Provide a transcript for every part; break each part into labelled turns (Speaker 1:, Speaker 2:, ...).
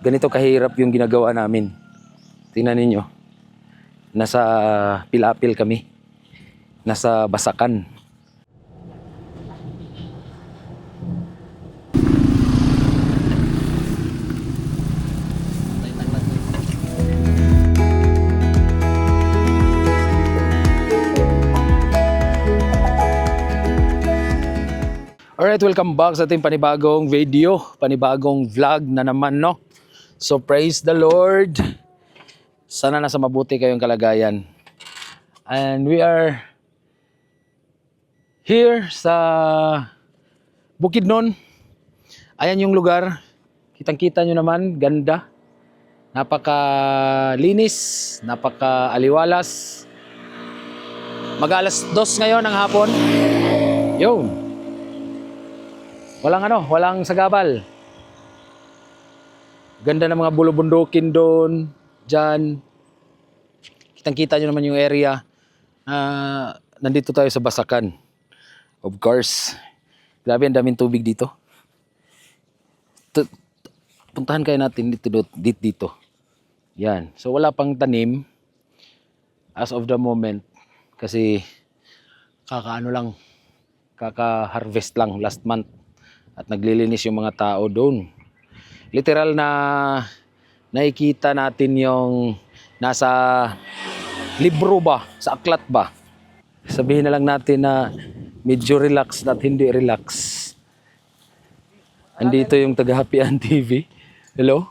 Speaker 1: ganito kahirap yung ginagawa namin. Tingnan ninyo. Nasa Pilapil kami. Nasa Basakan. Alright, welcome back sa ating panibagong video, panibagong vlog na naman, no? So praise the Lord. Sana nasa mabuti kayong kalagayan. And we are here sa Bukidnon. Ayan yung lugar. Kitang-kita nyo naman, ganda. Napaka-linis, napaka-aliwalas. Mag-alas 2 ngayon ng hapon. Yo! Walang sagabal. Ganda ng mga bulubundukin doon, dyan. Kitang-kita nyo naman yung area. Nandito tayo sa Basakan. Of course. Grabe, ang daming tubig dito. Puntahan kayo natin dito. Yan. So wala pang tanim as of the moment. Kasi kaka-harvest lang last month. At naglilinis yung mga tao doon. Literal na nakikita natin yung nasa libro ba, sa aklat ba. Sabihin na lang natin na medyo relax at hindi relax. Andito yung taga-Happyan TV. Hello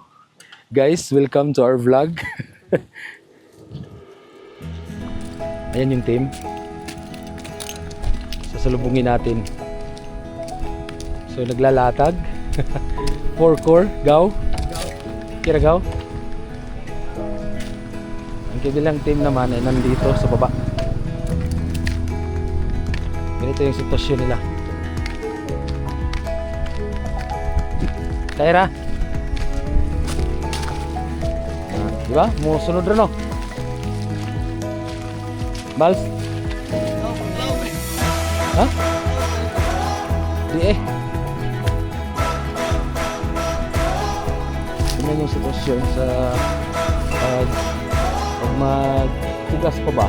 Speaker 1: guys, welcome to our vlog. Ayan yung team. Sasalubungin natin. So naglalatag. 4-core, gaw. Kiragaw. Ang kabilang team naman ay nandito sa baba. Ganito yung sitwasyon nila. Kaira. Diba? Musunod rin, no? Bals? Ha? Di eh. Tingnan yung sitwasyon sa pag magtigas pa ba?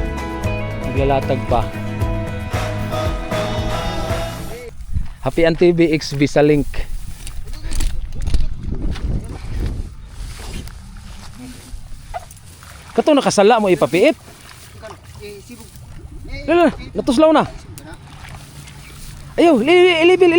Speaker 1: Maglalatag pa. Happyan TV X Visa Link. Katong nakasala mo ipapiit. Lala, natuslaw na. Ayo, level.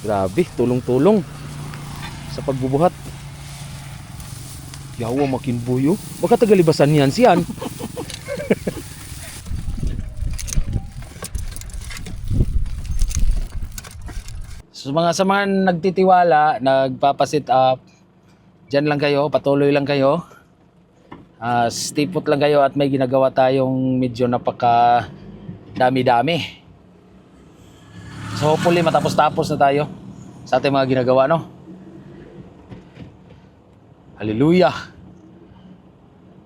Speaker 1: Grabe, tulong-tulong sa pagbubuhat. Yawa makinbuyo. Baka tagalibasan yan siyan. So sa mga nagtitiwala, nagpapasit up, dyan lang kayo, patuloy lang kayo. Stay put lang kayo at may ginagawa tayong medyo napaka dami-dami. So hopefully matapos-tapos na tayo sa ating mga ginagawa, no? Hallelujah!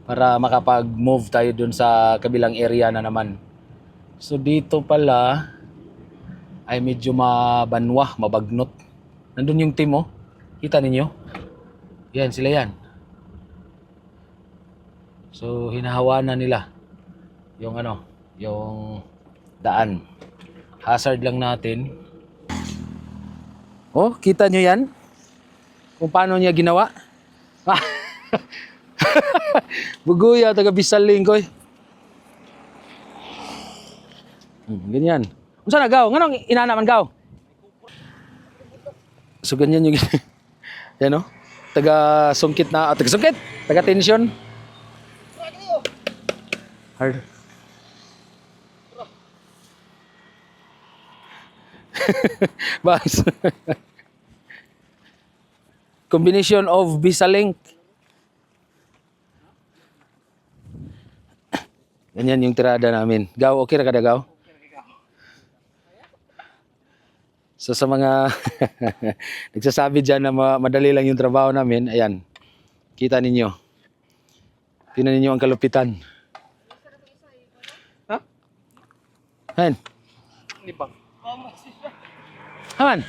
Speaker 1: Para makapag-move tayo dun sa kabilang area na naman. So dito pala ay medyo mabanwa, mabagnot. Nandun yung team, oh. Kita ninyo? Yan, sila yan. So hinahawanan nila yung yung daan. Hazard lang natin. Oh, kita nyo yan? Kung paano niya ginawa? Buguya, taga Bisaling ko eh. Ganyan. Unsa na gaw? Nganong inanaman gaw? So ganyan yung yan, no? Taga sungkit na, taga sungkit, taga tension. Hard. Bas. Combination of Bisalink. Ganyan yung tirada namin. Gaw, okay ra kada gaw? So sa mga nagsasabi dyan na madali lang yung trabaho namin, ayan, kita ninyo. Tingnan ninyo ang kalupitan. Ayan. Aman.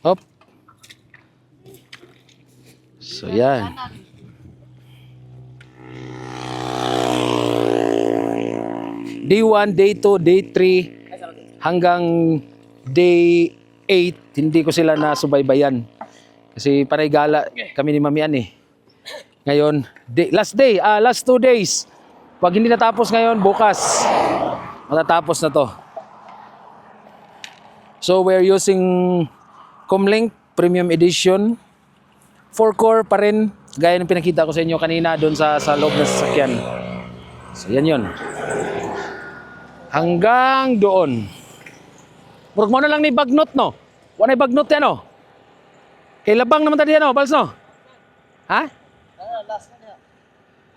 Speaker 1: Hop. So yan. Day 1, day 2, day 3 hanggang day 8 hindi ko sila nasubaybayan. Kasi panay gala kami ni Mamian eh. Ngayon, last 2 days. Pag hindi natapos ngayon, bukas matatapos na to. So we're using Comlink Premium Edition 4-core pa rin gaya ng pinakita ko sa inyo kanina doon sa loob ng sasakyan. So yan yun. Hanggang doon. Murag mo na lang ni bagnot no. Wala na bagnot yan no. Kay labang naman tadi ano, Pals no? Ha?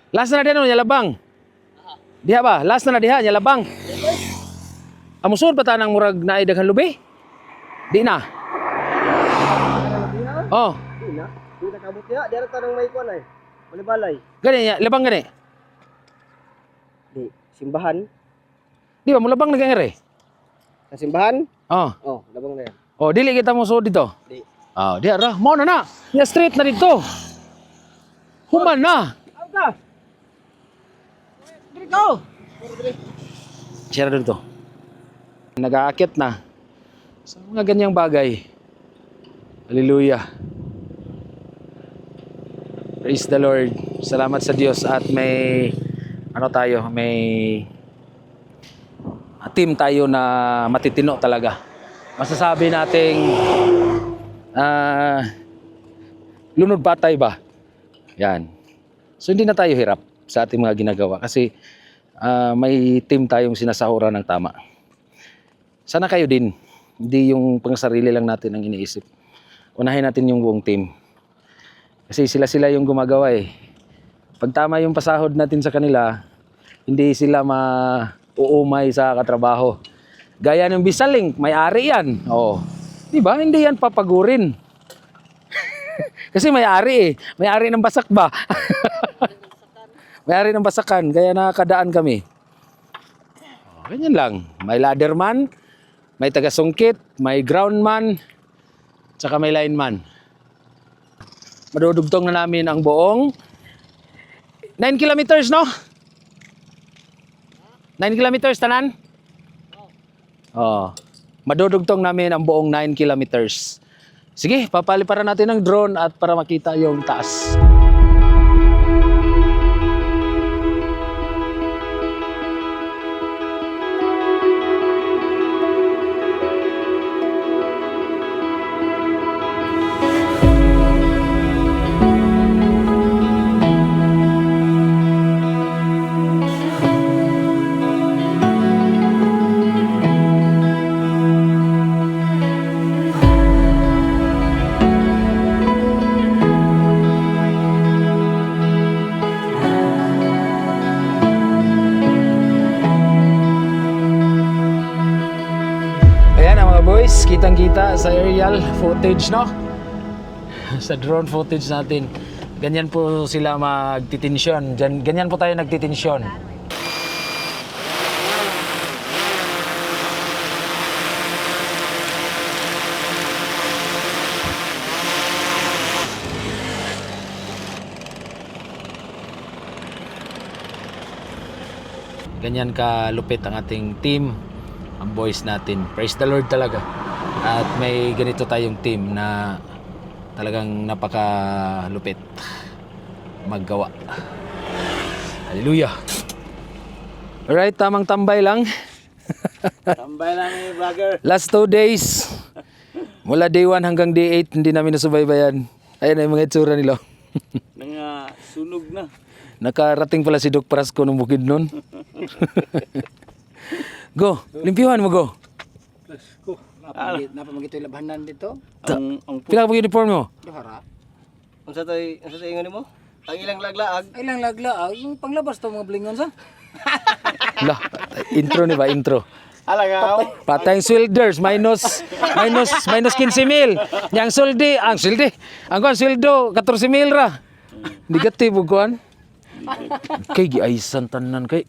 Speaker 1: Last na din no, labang. Diha ba? Last na diha, labang. Amusod pa tanang murag naay daghang lubi? Di na. Oh.
Speaker 2: Di na. Di na kabut ya, di ra tanang may kuan ay. Balibalay.
Speaker 1: Gani ya, labang gani.
Speaker 2: Di simbahan.
Speaker 1: Di ba mo labang nagangere?
Speaker 2: Sa simbahan?
Speaker 1: Oh.
Speaker 2: Oh, labang na yan.
Speaker 1: Oh, dili kita mo sud dito.
Speaker 2: Di.
Speaker 1: Oh, diha ra. Mo na. Ya straight na dito. Human na.
Speaker 2: Aga. Diri ko.
Speaker 1: Share dito. Nag-aakit na. Sa mga ganyang bagay. Hallelujah. Praise the Lord. Salamat sa Diyos at may team tayo na matitino talaga. Masasabi nating lunod batay ba? Yan. So hindi na tayo hirap sa ating mga ginagawa kasi may team tayong sinasahuran ng tama. Sana kayo din. Hindi yung pangsarili lang natin ang iniisip. Unahin natin yung buong team. Kasi sila yung gumagawa eh. Pag tama yung pasahod natin sa kanila, hindi sila mauumay sa katrabaho. Gaya ng Bisalink, may-ari yan. Oh. Di ba? Hindi yan papagurin. Kasi may-ari eh. May-ari ng basak ba? May-ari ng basakan, kaya nakakadaan kami. Oh, ganyan lang. May ladderman, may taga-sungkit, may groundman, tsaka may lineman. Madudugtong na namin ang buong 9 kilometers, no? 9 kilometers, tanan? Oh. Madudugtong namin ang buong 9 kilometers. Sige, papaliparan natin ng drone at para makita yung taas. Boys, kitang-kita sa aerial footage, no? Sa drone footage natin. Ganyan po sila magtitensyon. Ganyan po tayo nagtitensyon. Ganyan ka lupit ang ating team. Ang boys natin. Praise the Lord talaga. At may ganito tayong team na talagang napakalupit maggawa. Hallelujah. Alright, tamang tambay lang.
Speaker 2: Tambay lang ni vlogger.
Speaker 1: Last 2 days. Mula day 1 hanggang day 8, hindi namin nasubaybayan. Ayan na yung mga itsura nila.
Speaker 2: Sunog na.
Speaker 1: Nakarating pala si Doc Prasco ng bukid nun. Go, limpihan mo go.
Speaker 2: Ko. Napamagito yung labanan dito.
Speaker 1: Pila ka uniform mo?
Speaker 2: Duhara. Unsa tay ingon mo? Ang ilang laglaag.
Speaker 3: Ilang laglaag, yung panglabas to mga blingon sa.
Speaker 1: Lah, intro ni ba intro?
Speaker 2: Alagaw.
Speaker 1: Patay swilders minus 15,000. Yang sweldo, ang sweldo 14,000 ra. Negative ug kuan. Kay giaisan tanan kay